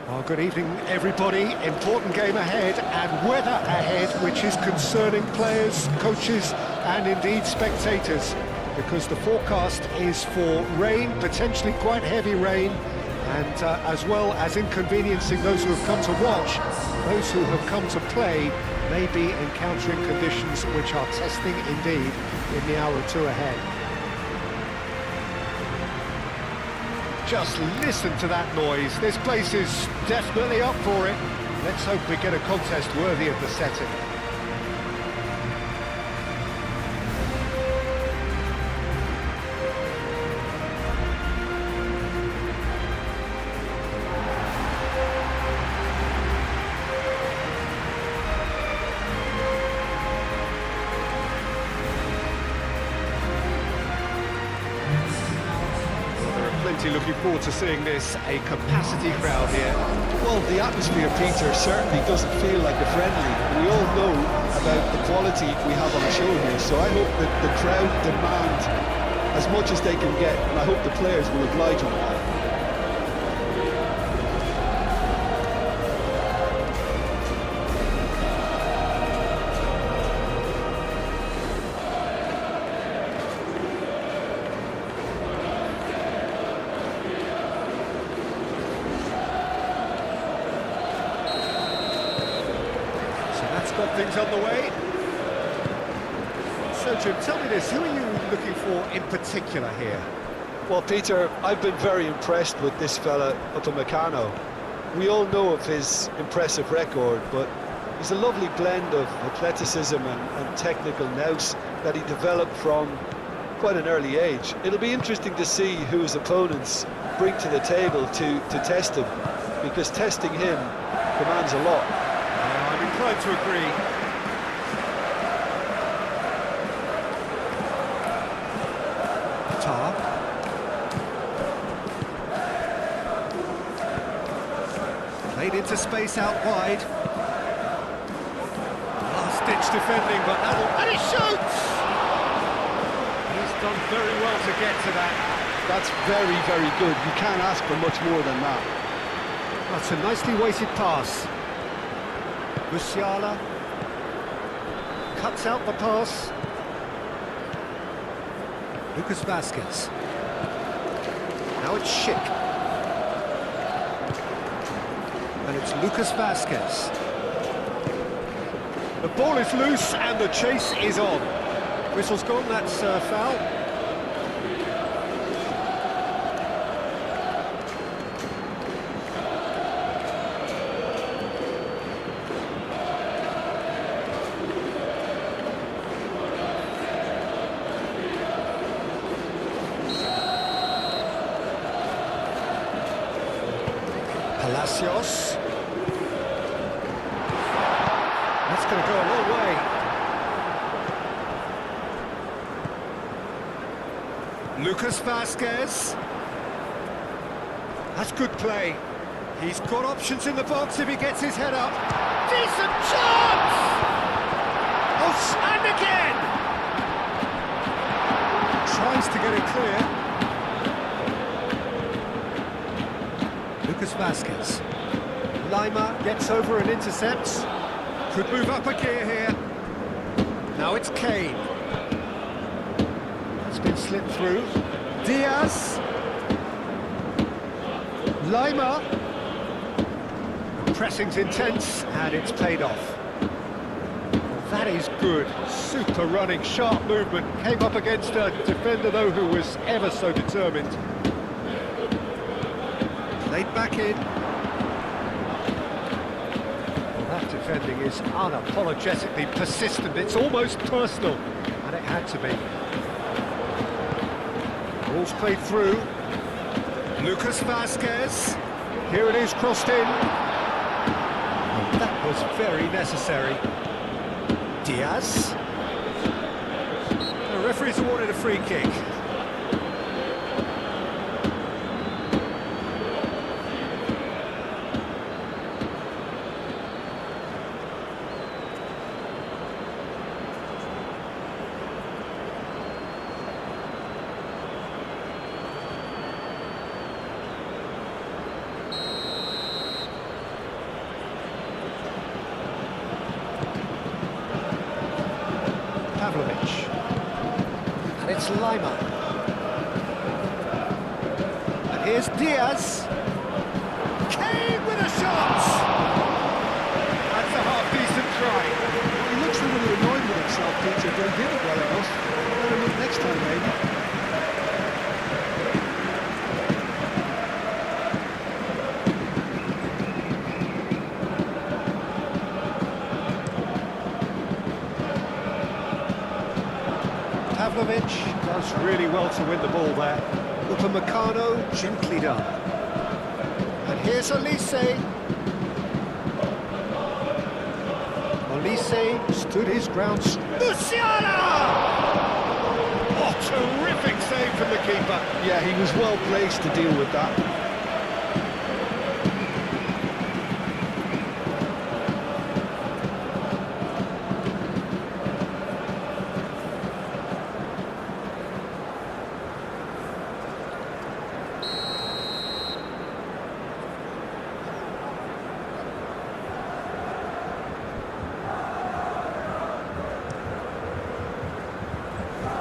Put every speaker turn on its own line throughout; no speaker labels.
Well, good evening, everybody. Important game ahead and weather ahead, which is concerning players, coaches, and indeed spectators, because the forecast is for rain, potentially quite heavy rain, and as well as inconveniencing those who have come to watch, those who have come to play may be encountering conditions which are testing indeed in the hour or two ahead. Just listen to that noise. This place is definitely up for it. Let's hope we get a contest worthy of the setting. Looking forward to seeing this, a capacity crowd here.
Well, the atmosphere, Peter, certainly doesn't feel like a friendly. We all know about the quality we have on the show here, so I hope that the crowd demand as much as they can get, and I hope the players will oblige on that.
Got things on the way. So, Jim, tell me this, who are you looking for in particular here?
Well, Peter, I've been very impressed with this fella, Upamecano. We all know of his impressive record, but he's a lovely blend of athleticism and technical nous that he developed from quite an early age. It'll be interesting to see who his opponents bring to the table to test him, because testing him demands a lot.
I'm inclined to agree. Tar. Played into space out wide. Last-ditch defending, but and he shoots! He's done very well to get to that.
That's very, very good. You can't ask for much more than that.
That's a nicely weighted pass. Musiala cuts out the pass. Lucas Vazquez. Now it's Schick. And it's Lucas Vazquez. The ball is loose and the chase is on. Whistle's gone, that's foul. Palacios. That's going to go a long way. Lucas Vazquez. That's good play. He's got options in the box if he gets his head up. Decent chance! Oh, and again! Tries to get it clear. Lucas Vazquez. Lima gets over and intercepts. Could move up a gear here. Now it's Kane. That's been slipped through. Diaz. Lima. Pressing's intense and it's paid off. Well, that is good. Super running, sharp movement. Came up against a defender though who was ever so determined. Laid back in. Well, that defending is unapologetically persistent. It's almost personal, and it had to be. Ball's played through. Lucas Vazquez. Here it is, crossed in. Oh, that was very necessary. Diaz. The referee's awarded a free kick. is Lima. And here's Diaz. Kane with a shot! That's a half-decent try.
He looks a little annoyed with himself, Peter, but he did it well enough. Better look next time, maybe.
Pavlovic does really well to win the ball there. Upamecano, gently done. And here's Olise. Olise stood his ground. Musiala! Oh, terrific save from the keeper.
Yeah, he was well placed to deal with that.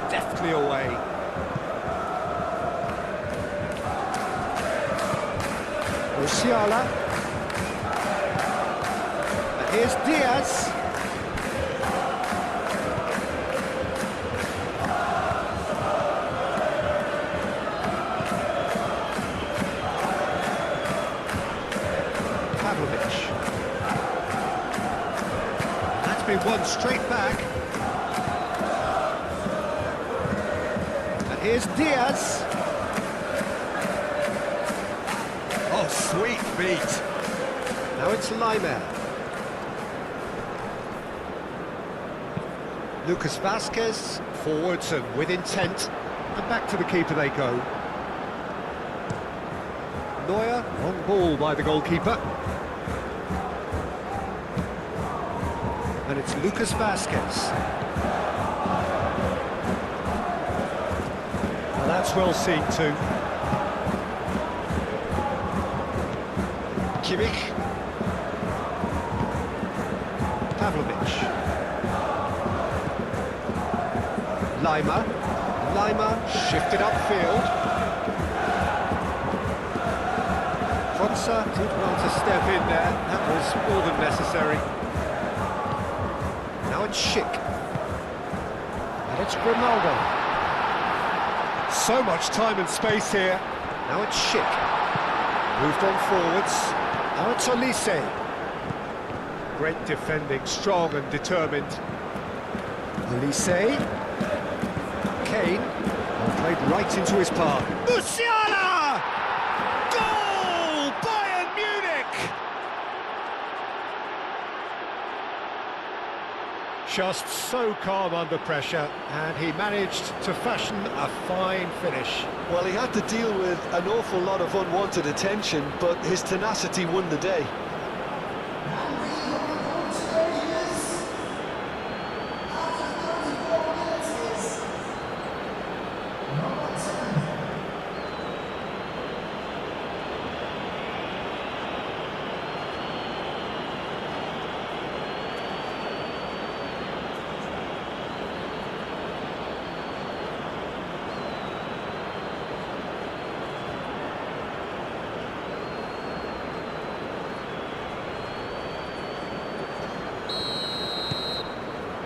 Deftly away. Musiala. And here's Diaz. Pavlovic. That's been won straight back. Here's Diaz. Oh, sweet feet. Now it's Lima. Lucas Vazquez, forwards and with intent. And back to the keeper they go. Neuer, on ball by the goalkeeper. And it's Lucas Vazquez. That's well seen too. Kimmich. Pavlovic. Lima shifted upfield. Fonsa did well to step in there. That was more than necessary. Now it's Schick. And it's Grimaldo. So much time and space here. Now it's Schick. Moved on forwards. Now it's Olise. Great defending, strong and determined. Olise. Kane. Played right into his path. Musiala! Goal! Bayern Munich! Just so calm under pressure, and he managed to fashion a fine finish.
Well, he had to deal with an awful lot of unwanted attention, but his tenacity won the day.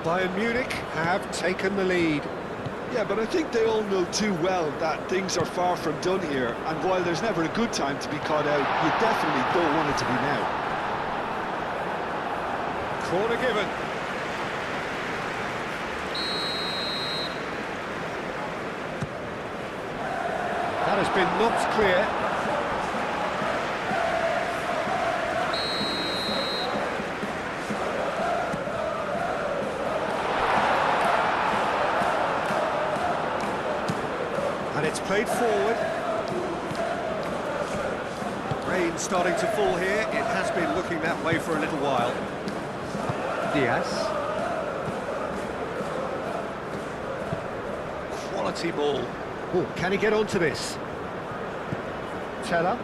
Bayern Munich have taken the lead.
Yeah, but I think they all know too well that things are far from done here, and while there's never a good time to be caught out, you definitely don't want it to be now.
Corner given. That has been knocked clear. And it's played forward. Rain starting to fall here. It has been looking that way for a little while. Diaz. Quality ball. Oh, can he get onto this? Teller.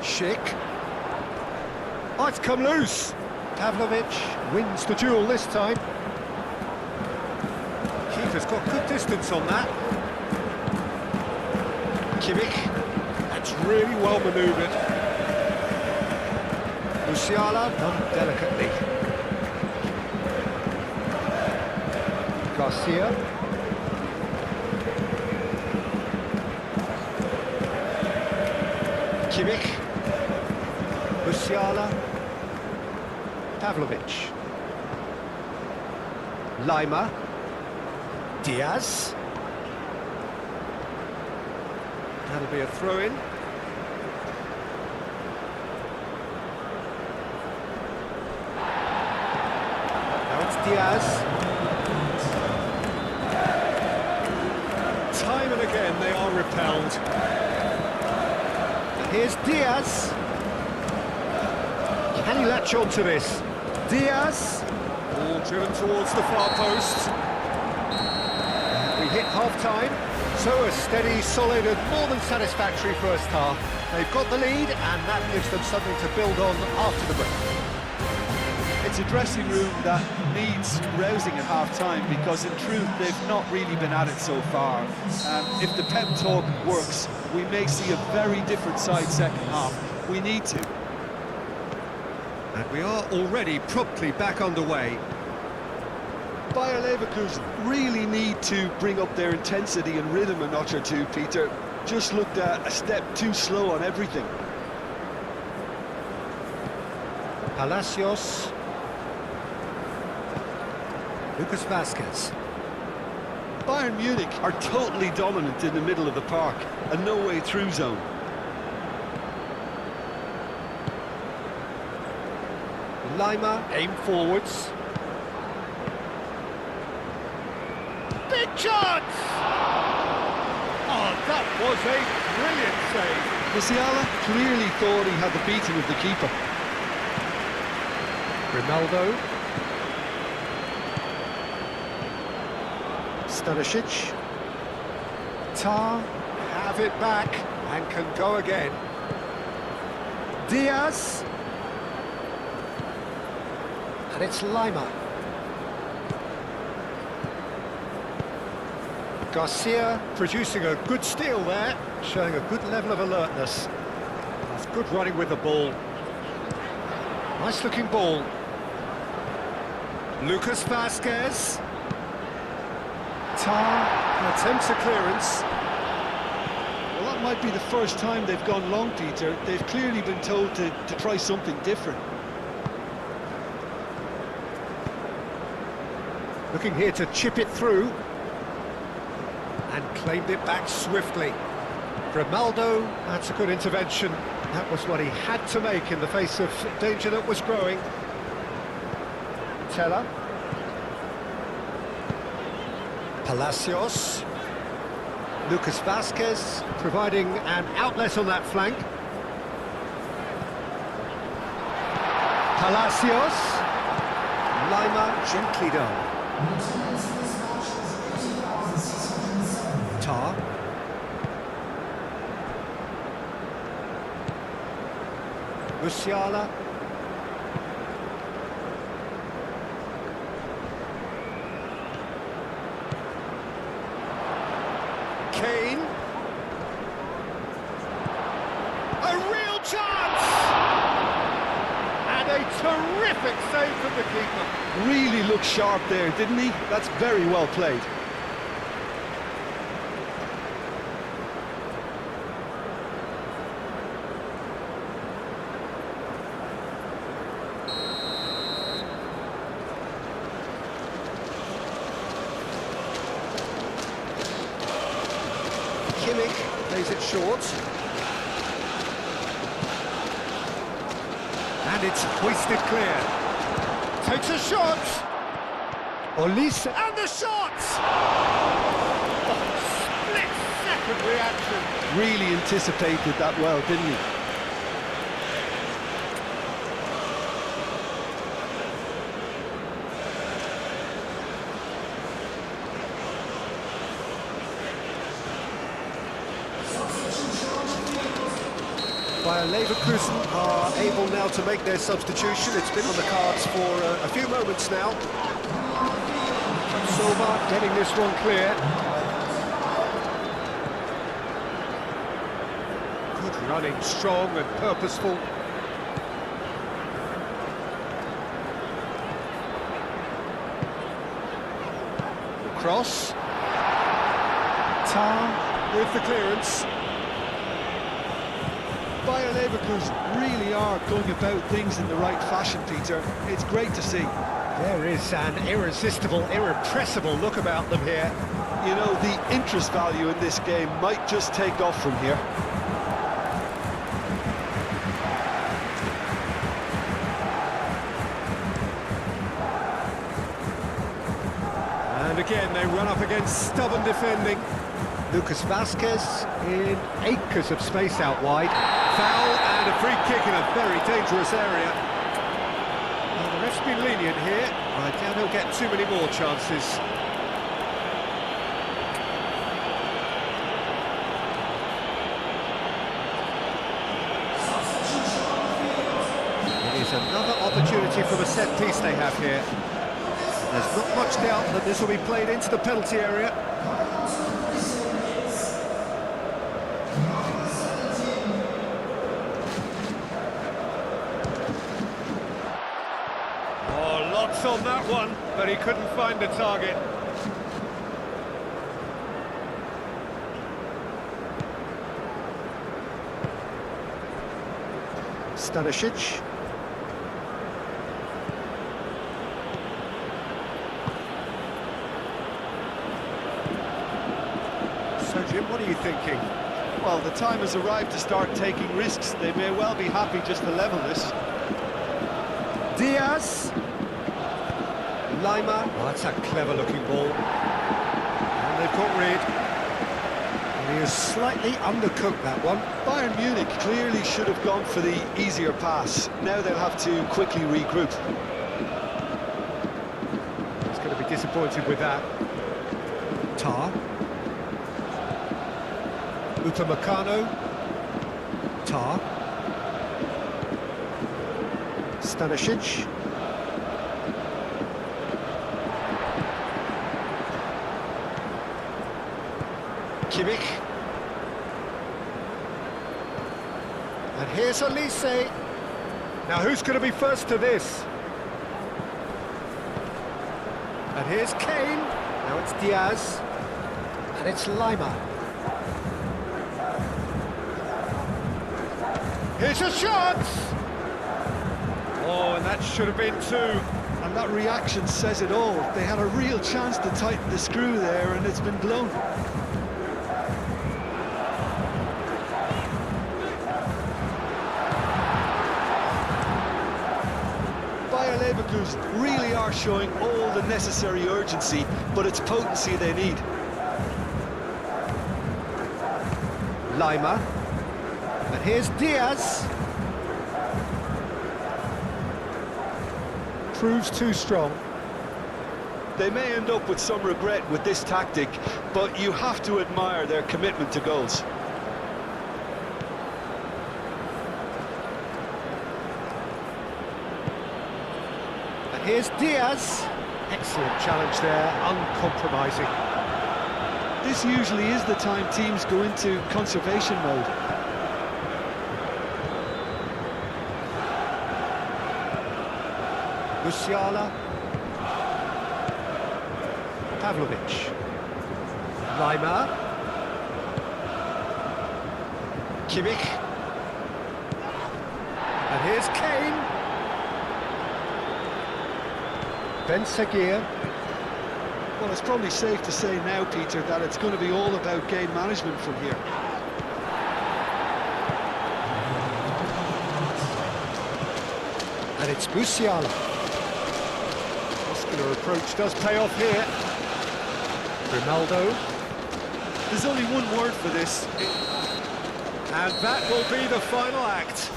Schick. Oh, it's come loose. Pavlovic wins the duel this time. goalkeeper's got good distance on that. Kimmich, that's really well manoeuvred. Musiala done delicately. Garcia. Kimmich. Musiala. Pavlovic. Lima. Diaz. That'll be a throw-in. Now it's Diaz. Time and again they are repelled. And here's Diaz. Can he latch on to this? Diaz. Ball driven towards the far post. We hit half-time. So a steady, solid and more than satisfactory first half. They've got the lead and that gives them something to build on after the break.
It's a dressing room that needs rousing at half-time because in truth they've not really been at it so far. If the pep talk works, we may see a very different side second half. We need to.
And we are already promptly back underway.
Bayer Leverkusen really need to bring up their intensity and rhythm a notch or two, Peter. Just looked a step too slow on everything.
Palacios. Lucas Vazquez.
Bayern Munich are totally dominant in the middle of the park, a no-way through zone.
Lima, aim forwards. Big chance! Oh, that was a brilliant save.
Musiala clearly thought he had the beating of the keeper.
Ronaldo. Stanisic. Tar have it back and can go again. Diaz. And it's Lima. Garcia producing a good steal there, showing a good level of alertness. That's good running with the ball. Nice looking ball. Lucas Vazquez. Tar attempts a clearance.
Well, that might be the first time they've gone long, Peter. They've clearly been told to try something different.
Looking here to chip it through. And claimed it back swiftly. Ronaldo, that's a good intervention. That was what he had to make in the face of danger that was growing. Teller. Palacios. Lucas Vazquez providing an outlet on that flank. Palacios. Lima gently done. Tar. Musiala. Kane. A real chance! And a terrific save from the keeper.
Really looked sharp there, didn't he? That's very well played.
Kimmich plays it short. And it's hoisted clear. Takes a shot. Olise, and the shot! Oh, split-second reaction.
Really anticipated that well, didn't he?
Bayern Leverkusen are able now to make their substitution. It's been on the cards for a few moments now. So Novak getting this one clear. Good running, strong and purposeful. The cross. Tar with the clearance.
Bayern Leverkusen really are going about things in the right fashion, Peter. It's great to see.
There is an irresistible, irrepressible look about them here.
You know, the interest value in this game might just take off from here.
And again, they run up against stubborn defending. Lucas Vazquez in acres of space out wide. Foul and a free kick in a very dangerous area. Well, the ref's been lenient here. I doubt he'll get too many more chances. It is another opportunity from a set piece they have here. There's not much doubt that this will be played into the penalty area. Oh, lots on that one, but he couldn't find the target. Stanisic. So, Jim, what are you thinking?
Well, the time has arrived to start taking risks. They may well be happy just to level this.
Diaz. Lima. Oh, that's a clever-looking ball. And they've got rid. And he has slightly undercooked that one.
Bayern Munich clearly should have gone for the easier pass. Now they'll have to quickly regroup.
He's going to be disappointed with that. Tar. Upamecano. Tar. Stanisic. Kimmich. And here's Elise. Now who's going to be first to this? And here's Kane. Now it's Diaz. And it's Lima. Here's a shot! Oh, and that should have been two.
And that reaction says it all. They had a real chance to tighten the screw there, and it's been blown. Bayer Leverkusen really are showing all the necessary urgency, but it's potency they need.
Lima. And here's Diaz. Proves too strong.
They may end up with some regret with this tactic, but you have to admire their commitment to goals.
And here's Diaz. Excellent challenge there, uncompromising.
This usually is the time teams go into conservation mode.
Musiala. Pavlovic. Lima. Kimmich. And here's Kane. Ben Seguir.
Well, it's probably safe to say now, Peter, that it's going to be all about game management from here.
And it's Musiala. Muscular approach does pay off here. Ronaldo.
There's only one word for this.
And that will be the final act.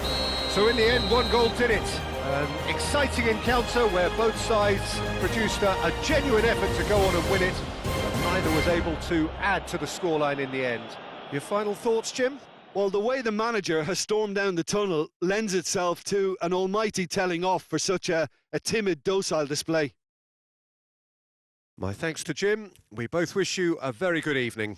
So in the end, one goal did it. An exciting encounter where both sides produced a genuine effort to go on and win it, but neither was able to add to the scoreline in the end. Your final thoughts, Jim?
Well, the way the manager has stormed down the tunnel lends itself to an almighty telling off for such a timid, docile display.
My thanks to Jim. We both wish you a very good evening.